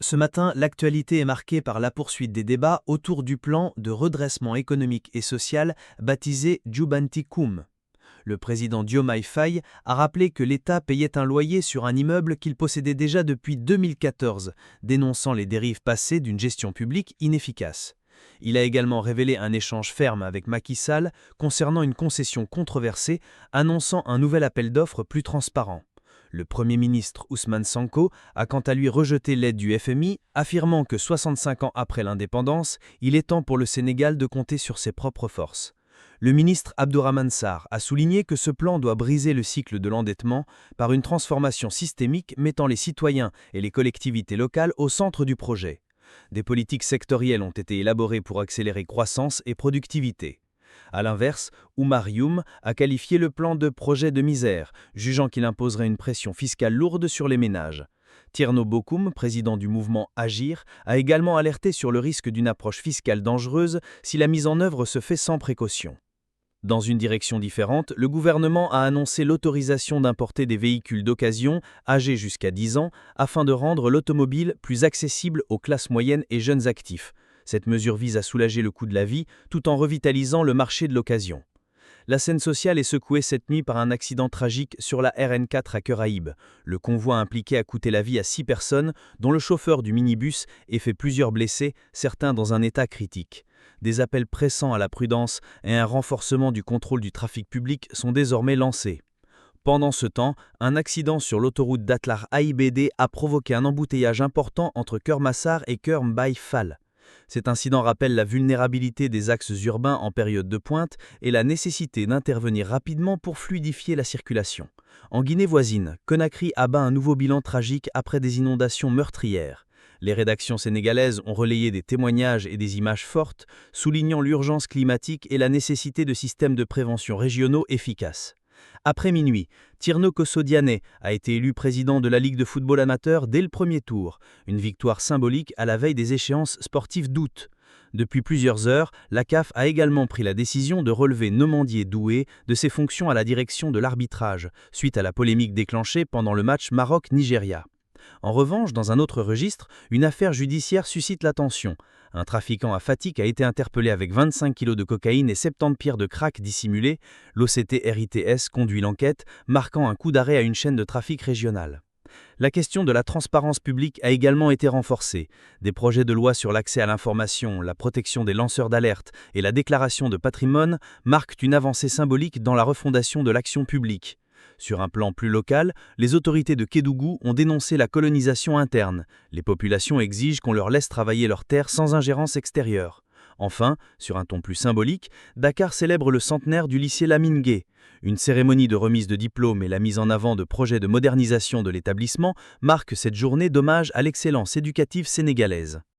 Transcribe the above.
Ce matin, l'actualité est marquée par la poursuite des débats autour du plan de redressement économique et social baptisé Jubanticum. Le président Diomaye Faye a rappelé que l'État payait un loyer sur un immeuble qu'il possédait déjà depuis 2014, dénonçant les dérives passées d'une gestion publique inefficace. Il a également révélé un échange ferme avec Macky Sall concernant une concession controversée, annonçant un nouvel appel d'offres plus transparent. Le Premier ministre Ousmane Sonko a quant à lui rejeté l'aide du FMI, affirmant que 65 ans après l'indépendance, il est temps pour le Sénégal de compter sur ses propres forces. Le ministre Abdourahmane Sarr a souligné que ce plan doit briser le cycle de l'endettement par une transformation systémique mettant les citoyens et les collectivités locales au centre du projet. Des politiques sectorielles ont été élaborées pour accélérer croissance et productivité. A l'inverse, Oumar Youm a qualifié le plan de projet de misère, jugeant qu'il imposerait une pression fiscale lourde sur les ménages. Thierno Bocoum, président du mouvement Agir, a également alerté sur le risque d'une approche fiscale dangereuse si la mise en œuvre se fait sans précaution. Dans une direction différente, le gouvernement a annoncé l'autorisation d'importer des véhicules d'occasion âgés jusqu'à 10 ans afin de rendre l'automobile plus accessible aux classes moyennes et jeunes actifs. Cette mesure vise à soulager le coût de la vie tout en revitalisant le marché de l'occasion. La scène sociale est secouée cette nuit par un accident tragique sur la RN4 à Cœuraïbes. Le convoi impliqué a coûté la vie à 6 personnes, dont le chauffeur du minibus, et fait plusieurs blessés, certains dans un état critique. Des appels pressants à la prudence et un renforcement du contrôle du trafic public sont désormais lancés. Pendant ce temps, un accident sur l'autoroute Dakhlar-AIBD a provoqué un embouteillage important entre Keur Massar et Keur Mbaye Fall. Cet incident rappelle la vulnérabilité des axes urbains en période de pointe et la nécessité d'intervenir rapidement pour fluidifier la circulation. En Guinée voisine, Conakry abat un nouveau bilan tragique après des inondations meurtrières. Les rédactions sénégalaises ont relayé des témoignages et des images fortes, soulignant l'urgence climatique et la nécessité de systèmes de prévention régionaux efficaces. Après minuit, Tierno Kosso-Diané a été élu président de la Ligue de football amateur dès le premier tour, une victoire symbolique à la veille des échéances sportives d'août. Depuis plusieurs heures, la CAF a également pris la décision de relever Nomandier Doué de ses fonctions à la direction de l'arbitrage, suite à la polémique déclenchée pendant le match Maroc-Nigeria. En revanche, dans un autre registre, une affaire judiciaire suscite l'attention. Un trafiquant à Fatick a été interpellé avec 25 kg de cocaïne et 70 pierres de crack dissimulées. L'OCT-RITS conduit l'enquête, marquant un coup d'arrêt à une chaîne de trafic régionale. La question de la transparence publique a également été renforcée. Des projets de loi sur l'accès à l'information, la protection des lanceurs d'alerte et la déclaration de patrimoine marquent une avancée symbolique dans la refondation de l'action publique. Sur un plan plus local, les autorités de Kédougou ont dénoncé la colonisation interne. Les populations exigent qu'on leur laisse travailler leurs terres sans ingérence extérieure. Enfin, sur un ton plus symbolique, Dakar célèbre le centenaire du lycée Lamine Gueye. Une cérémonie de remise de diplômes et la mise en avant de projets de modernisation de l'établissement marquent cette journée d'hommage à l'excellence éducative sénégalaise.